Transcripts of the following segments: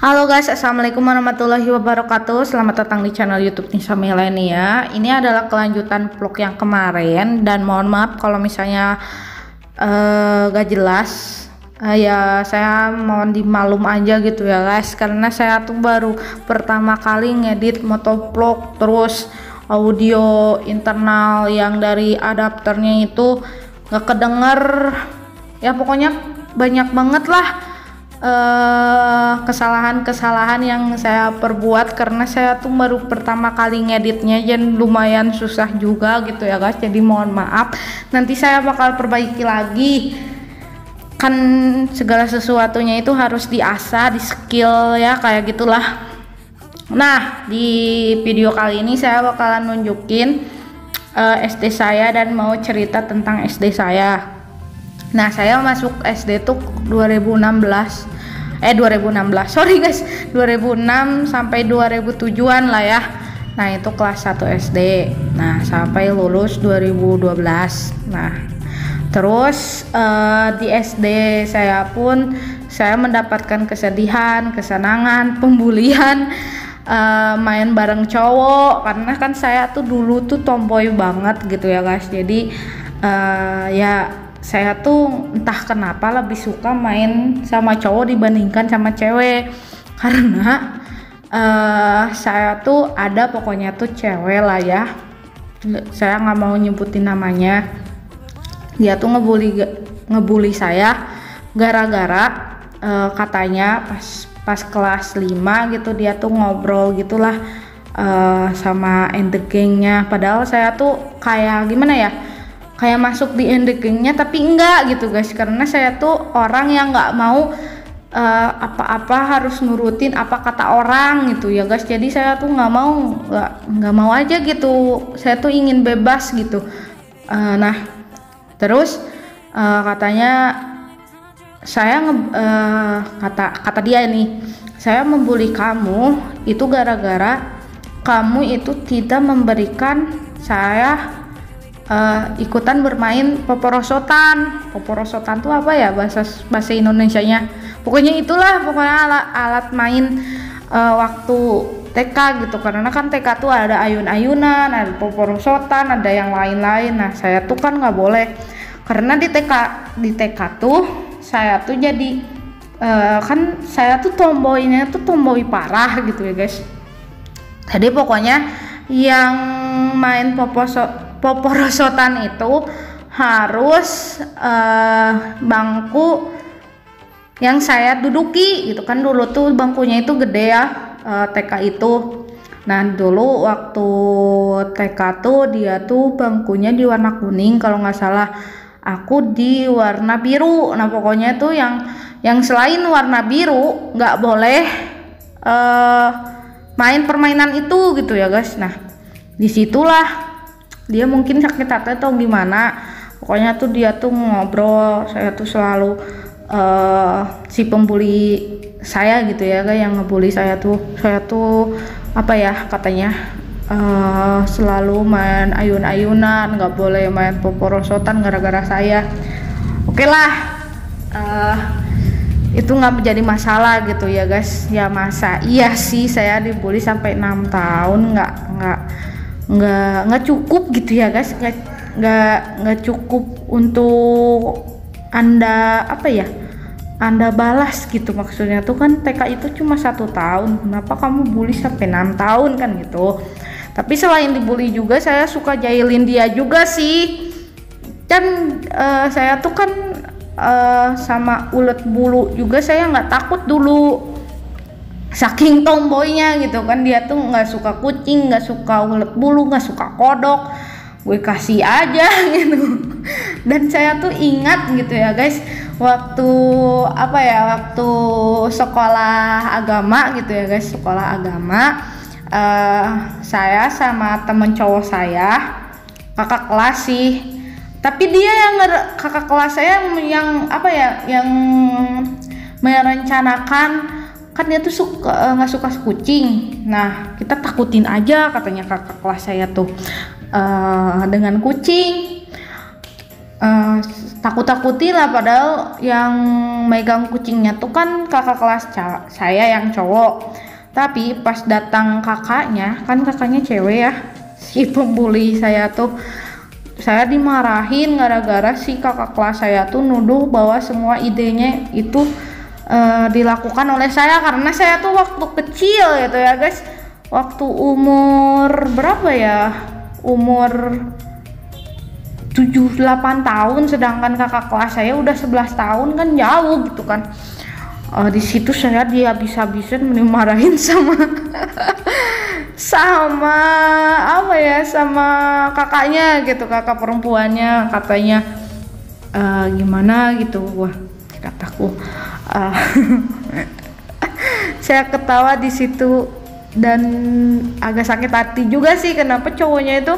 Halo guys, assalamualaikum warahmatullahi wabarakatuh. Selamat datang di channel YouTube Nisa Milenia. Ini adalah kelanjutan vlog yang kemarin dan mohon maaf kalau misalnya gak jelas. Ya saya mohon dimaklum aja gitu ya guys, karena saya tuh baru pertama kali ngedit motovlog, terus audio internal yang dari adapternya itu gak kedenger. Ya pokoknya banyak banget lah kesalahan-kesalahan yang saya perbuat karena saya tuh baru pertama kali ngeditnya, dan lumayan susah juga gitu ya guys. Jadi mohon maaf, nanti saya bakal perbaiki lagi, kan segala sesuatunya itu harus diasah, di skill ya, kayak gitulah. Nah, di video kali ini saya bakalan nunjukin SD saya dan mau cerita tentang SD saya. Nah, saya masuk SD tuh 2016, sorry guys, 2006 sampai 2007an lah ya. Nah, itu kelas 1 SD. Nah, sampai lulus 2012. Nah, terus di SD saya pun saya mendapatkan kesedihan, kesenangan, pembulian, main bareng cowok, karena kan saya tuh dulu tuh tomboy banget gitu ya guys. Jadi ya saya tuh entah kenapa lebih suka main sama cowok dibandingkan sama cewek, karena saya tuh ada pokoknya tuh cewek lah ya, saya nggak mau nyebutin namanya. Dia tuh ngebully saya gara-gara katanya pas kelas 5 gitu dia tuh ngobrol gitulah sama gengnya, padahal saya tuh kayak gimana ya, kayak masuk di gengnya tapi enggak gitu guys, karena saya tuh orang yang nggak mau apa-apa harus nurutin apa kata orang gitu ya guys. Jadi saya tuh nggak mau aja gitu, saya tuh ingin bebas gitu. Nah terus katanya saya kata dia nih, saya membuli kamu itu gara-gara kamu itu tidak memberikan saya ikutan bermain poporosotan. Poporosotan tuh apa ya bahasa Indonesianya? Pokoknya itulah, pokoknya alat main waktu TK gitu. Karena kan TK tuh ada ayun-ayunan, ada poporosotan, ada yang lain-lain. Nah, saya tuh kan nggak boleh, karena di TK tuh saya tuh jadi kan saya tuh tomboynya tuh tomboy parah gitu ya guys. Jadi pokoknya yang main poporosotan itu harus bangku yang saya duduki gitu kan. Dulu tuh bangkunya itu gede ya, TK itu. Nah dulu waktu TK tuh dia tuh bangkunya di warna kuning kalau nggak salah, aku di warna biru. Nah pokoknya tuh yang selain warna biru nggak boleh main permainan itu gitu ya guys. Nah disitulah dia mungkin sakit hati atau gimana, pokoknya tuh dia tuh ngobrol, saya tuh selalu si pembuli saya gitu ya, kayak yang ngebully saya tuh apa ya katanya, selalu main ayun-ayunan, nggak boleh main poporosotan gara-gara saya. Oke lah, itu nggak menjadi masalah gitu ya guys. Ya masa iya sih saya dibully sampai 6 tahun, nggak cukup gitu ya guys, nggak cukup untuk anda apa ya, anda balas gitu. Maksudnya tuh kan TK itu cuma 1 tahun, kenapa kamu bully sampai 6 tahun kan gitu. Tapi selain dibully juga saya suka jahilin dia juga sih. Dan saya tuh kan sama ulet bulu juga saya nggak takut dulu, saking tomboynya gitu kan. Dia tuh nggak suka kucing, nggak suka ulet bulu, nggak suka kodok, gue kasih aja gitu. Dan saya tuh ingat gitu ya guys, waktu waktu sekolah agama gitu ya guys, sekolah agama, saya sama temen cowok saya, kakak kelas sih, tapi dia yang kakak kelas saya yang yang merencanakan, kan dia tuh nggak suka kucing. Nah kita takutin aja katanya kakak kelas saya tuh dengan kucing. takut-takuti lah, padahal yang megang kucingnya tuh kan kakak kelas saya yang cowok. Tapi pas datang kakaknya, kan kakaknya cewek ya, si pembuli saya tuh, saya dimarahin gara-gara si kakak kelas saya tuh nuduh bahwa semua idenya itu dilakukan oleh saya, karena saya tuh waktu kecil gitu ya guys, waktu umur berapa ya, umur 7-8 tahun, sedangkan kakak kelas saya udah 11 tahun, kan jauh gitu kan. Di situ saya dihabis-habisin dimarahin sama sama apa ya, sama kakaknya gitu, kakak perempuannya, katanya gimana gitu. Wah, kataku saya ketawa di situ dan agak sakit hati juga sih, kenapa cowoknya itu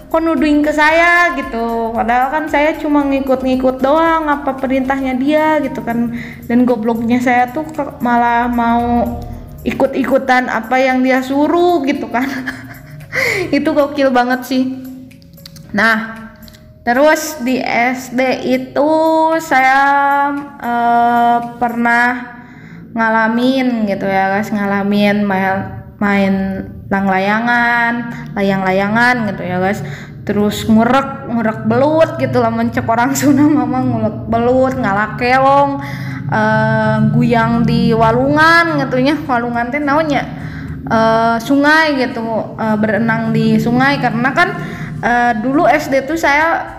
kok nuduhin ke saya gitu, padahal kan saya cuma ngikut-ngikut doang apa perintahnya dia gitu kan. Dan gobloknya saya tuh malah mau ikut-ikutan apa yang dia suruh gitu kan. Itu gokil banget sih. Nah, terus di SD itu saya pernah ngalamin gitu ya guys, ngalamin main layang-layangan gitu ya guys, terus ngurek belut gitu lah, mencek orang Sunda mama, ngulek belut, ngalakeong, guyang di walungan gitu nya, walungan teh naonnya, sungai gitu, berenang di sungai, karena kan dulu SD tuh saya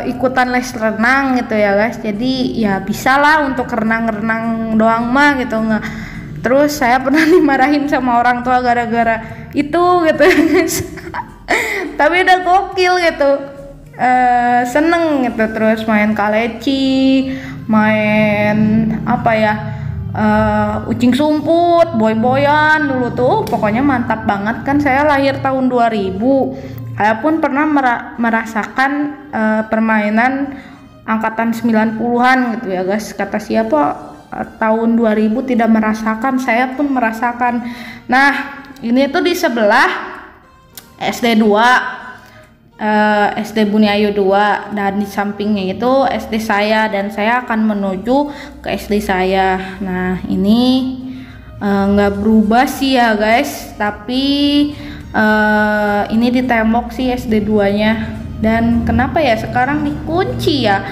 ikutan les renang gitu ya guys, jadi ya bisa lah untuk renang-renang doang mah gitu. Nggak, terus saya pernah dimarahin sama orang tua gara-gara itu gitu ya guys. Tapi udah gokil gitu, seneng gitu, terus main kaleci, main apa ya, ucing sumput, boy-boyan dulu tuh, pokoknya mantap banget kan. Saya lahir tahun 2000, saya pun pernah merasakan permainan angkatan 90-an gitu ya guys. Kata siapa tahun 2000 tidak merasakan, saya pun merasakan. Nah, ini tuh di sebelah SD 2, SD Buni Ayu 2, dan di sampingnya itu SD saya, dan saya akan menuju ke SD saya. Nah, ini nggak berubah sih ya guys, tapi ini di tembok sih SD 2 nya. Dan kenapa ya sekarang dikunci ya,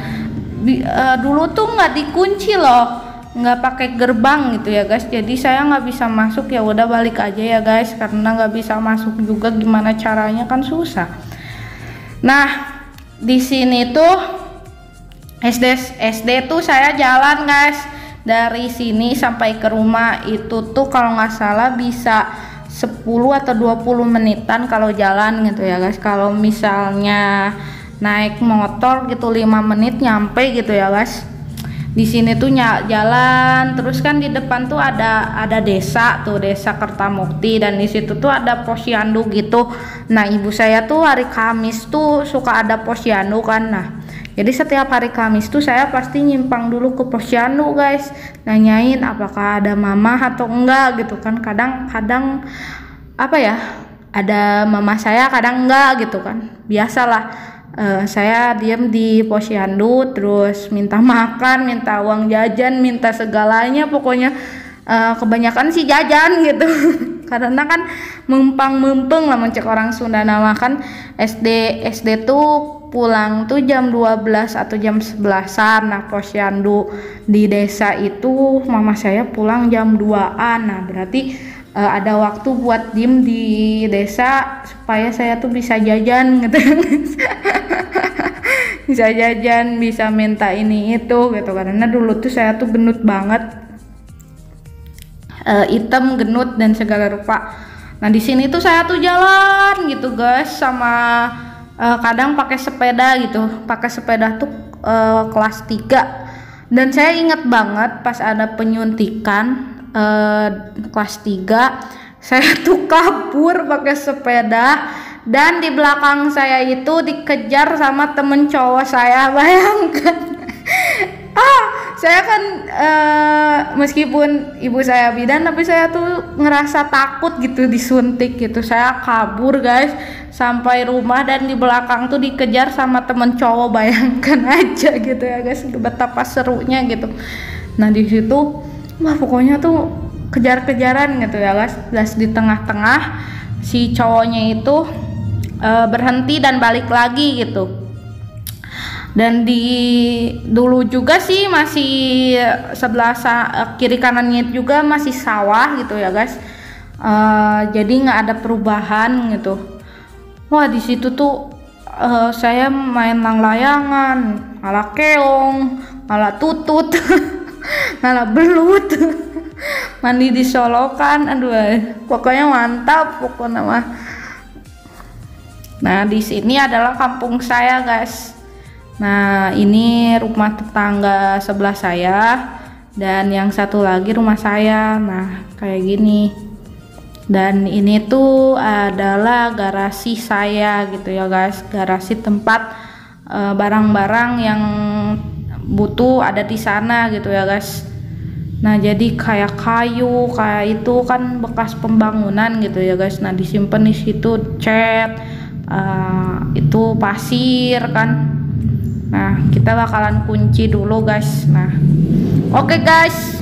dulu tuh nggak dikunci loh, nggak pakai gerbang gitu ya guys, jadi saya nggak bisa masuk. Ya udah balik aja ya guys, karena nggak bisa masuk juga, gimana caranya kan susah. Nah, di sini tuh SD tuh saya jalan guys, dari sini sampai ke rumah itu tuh kalau nggak salah bisa 10 atau 20 menitan kalau jalan gitu ya guys. Kalau misalnya naik motor gitu 5 menit nyampe gitu ya guys. Di sini tuh jalan terus kan, di depan tuh ada desa tuh, Desa Kertamukti, dan di situ tuh ada posyandu gitu. Nah, ibu saya tuh hari Kamis tuh suka ada posyandu kan. Nah, jadi setiap hari Kamis tuh saya pasti nyimpang dulu ke posyandu guys, nanyain apakah ada mama atau enggak gitu kan. Kadang apa ya, ada mama saya, kadang enggak gitu kan, biasalah. Saya diam di posyandu, terus minta makan, minta uang jajan, minta segalanya, pokoknya kebanyakan sih jajan gitu. Karena kan mempeng lah, mencek orang Sunda nama kan. SD tuh pulang tuh jam 12 atau jam 11-an. Nah, posyandu di desa itu mama saya pulang jam 2-an. Nah, berarti ada waktu buat diem di desa supaya saya tuh bisa jajan gitu. Bisa jajan, bisa minta ini itu gitu, karena dulu tuh saya tuh gendut banget, hitam, gendut dan segala rupa. Nah, di sini tuh saya tuh jalan gitu guys, sama kadang pakai sepeda gitu, pakai sepeda tuh kelas 3. Dan saya ingat banget pas ada penyuntikan kelas 3, saya tuh kabur pakai sepeda, dan di belakang saya itu dikejar sama temen cowok saya. Bayangkan, Saya kan meskipun ibu saya bidan, tapi saya tuh ngerasa takut gitu disuntik gitu. Saya kabur guys sampai rumah, dan di belakang tuh dikejar sama temen cowok. Bayangkan aja gitu ya guys, betapa serunya gitu. Nah di situ wah pokoknya tuh kejar-kejaran gitu ya guys. Dan di tengah-tengah si cowoknya itu berhenti dan balik lagi gitu. Dan dulu juga sih masih sebelah kiri kanannya juga masih sawah gitu ya guys. Jadi nggak ada perubahan gitu. Wah di situ tuh saya main lang-layangan, malah keong, malah tutut, malah belut, mandi di solokan, aduh pokoknya mantap pokoknya mah. Nah di sini adalah kampung saya guys. Nah ini rumah tetangga sebelah saya, dan yang satu lagi rumah saya. Nah kayak gini. Dan ini tuh adalah garasi saya gitu ya guys, garasi tempat barang-barang yang butuh ada di sana gitu ya guys. Nah jadi kayak kayu kayak itu kan bekas pembangunan gitu ya guys. Nah disimpan di situ cat, itu pasir kan. Nah kita bakalan kunci dulu guys. Nah oke guys,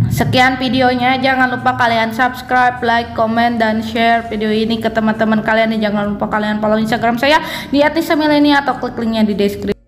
sekian videonya. Jangan lupa kalian subscribe, like, comment, dan share video ini ke teman-teman kalian. Dan jangan lupa kalian follow Instagram saya di @nisamilenia atau klik linknya di deskripsi.